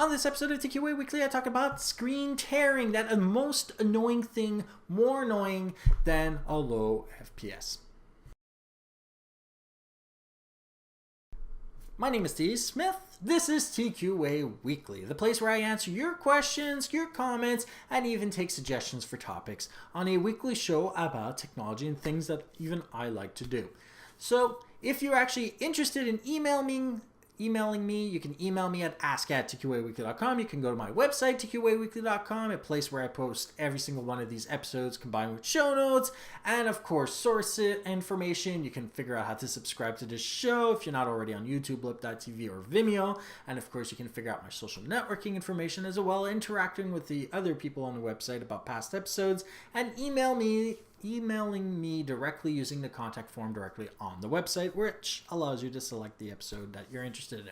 On this episode of TQA Weekly, I talk about screen tearing, that most annoying thing, more annoying than a low FPS. My name is Steve Smith. This is TQA Weekly, the place where I answer your questions, your comments, and even take suggestions for topics on a weekly show about technology and things that even I like to do. So if you're actually interested in emailing me, you can email me at ask@tqaweekly.com. You can go to my website, tqaweekly.com, a place where I post every single one of these episodes combined with show notes and, of course, source information. You can figure out how to subscribe to this show if you're not already on YouTube, Blip.tv, or Vimeo. And, of course, you can figure out my social networking information as well, interacting with the other people on the website about past episodes, and emailing me directly using the contact form directly on the website, which allows you to select the episode that you're interested in.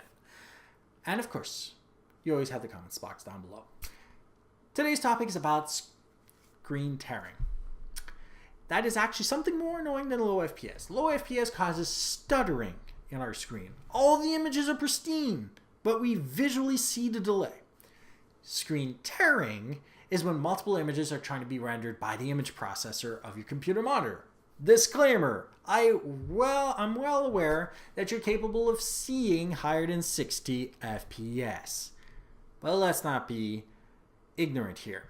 And of course, you always have the comments box down below. Today's topic is about screen tearing. That is actually something more annoying than low FPS. Low FPS causes stuttering in our screen. All the images are pristine, but we visually see the delay. Screen tearing is when multiple images are trying to be rendered by the image processor of your computer monitor. Disclaimer, I'm well aware that you're capable of seeing higher than 60 FPS. But let's not be ignorant here.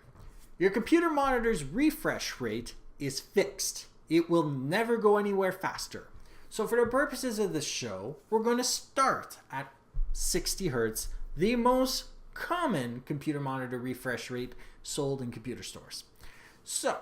Your computer monitor's refresh rate is fixed. It will never go anywhere faster. So for the purposes of this show, we're going to start at 60 Hz, the most common computer monitor refresh rate sold in computer stores. So,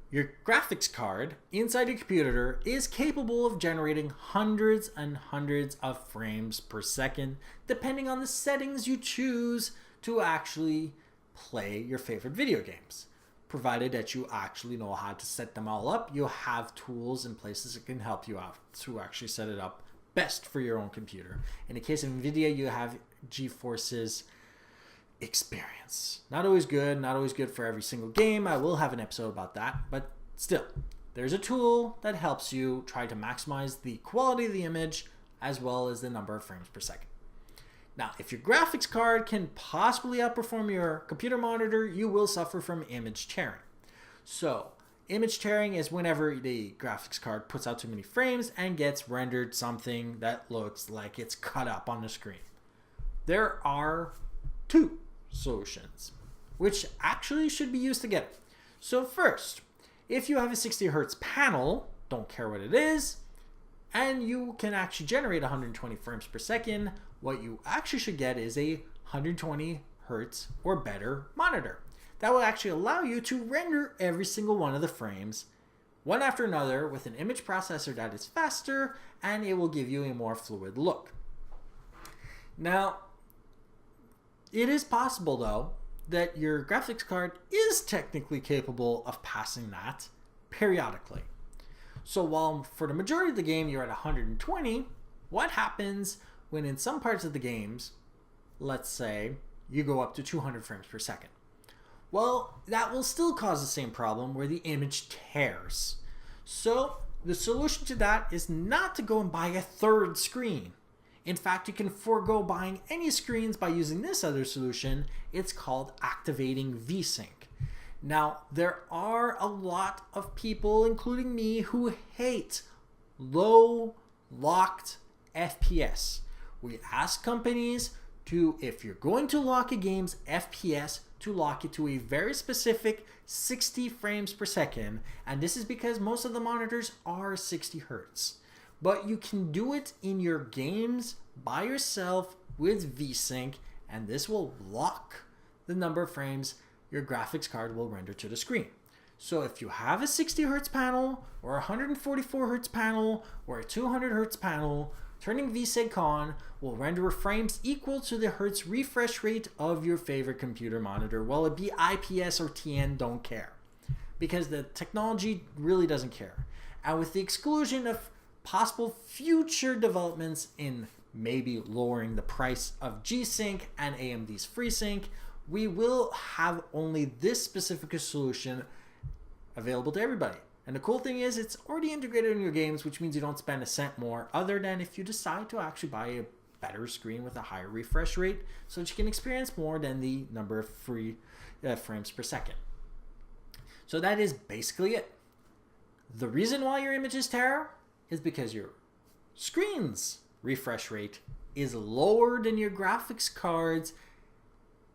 your graphics card inside your computer is capable of generating hundreds and hundreds of frames per second, depending on the settings you choose to actually play your favorite video games. Provided that you actually know how to set them all up, you have tools and places that can help you out to actually set it up best for your own computer. In the case of NVIDIA, you have GeForce's Experience. Not always good for every single game. I will have an episode about that, but still, there's a tool that helps you try to maximize the quality of the image as well as the number of frames per second. Now, if your graphics card can possibly outperform your computer monitor, you will suffer from image tearing. So, image tearing is whenever the graphics card puts out too many frames and gets rendered something that looks like it's cut up on the screen. There are two solutions, which actually should be used together. So first, if you have a 60 Hz panel, don't care what it is, and you can actually generate 120 frames per second, what you actually should get is a 120 Hz or better monitor. That will actually allow you to render every single one of the frames one after another with an image processor that is faster, and it will give you a more fluid look. Now, it is possible, though, that your graphics card is technically capable of passing that periodically. So while for the majority of the game you're at 120, what happens when in some parts of the games, let's say, you go up to 200 frames per second? Well, that will still cause the same problem where the image tears. So the solution to that is not to go and buy a third screen. In fact, you can forego buying any screens by using this other solution. It's called activating VSync. Now, there are a lot of people, including me, who hate low locked FPS. We ask companies to, if you're going to lock a game's FPS, to lock it to a very specific 60 frames per second. And this is because most of the monitors are 60 Hertz. But you can do it in your games by yourself with VSync, and this will lock the number of frames your graphics card will render to the screen. So if you have a 60 Hz panel, or a 144 Hz panel, or a 200 Hz panel, turning VSync on will render frames equal to the Hertz refresh rate of your favorite computer monitor. Well, it be IPS or TN, don't care. Because the technology really doesn't care. And with the exclusion of possible future developments in maybe lowering the price of G-Sync and AMD's FreeSync, we will have only this specific solution available to everybody. And the cool thing is it's already integrated in your games, which means you don't spend a cent more, other than if you decide to actually buy a better screen with a higher refresh rate so that you can experience more than the number of free frames per second. So that is basically it. The reason why your images tear is because your screen's refresh rate is lower than your graphics card's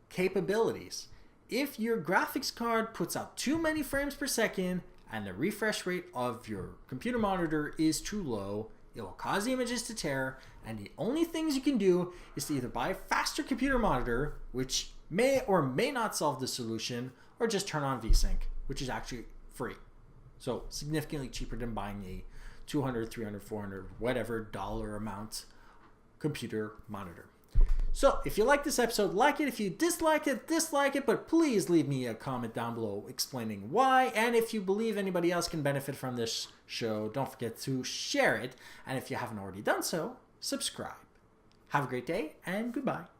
capabilities. If your graphics card puts out too many frames per second and the refresh rate of your computer monitor is too low, it will cause the images to tear, and the only things you can do is to either buy a faster computer monitor, which may or may not solve the solution, or just turn on VSync, which is actually free. So significantly cheaper than buying a $200, $300, $400, whatever dollar amount computer monitor. So if you like this episode, like it. If you dislike it, dislike it, but please leave me a comment down below explaining why. And if you believe anybody else can benefit from this show, don't forget to share it. And if you haven't already done so, subscribe. Have a great day and goodbye.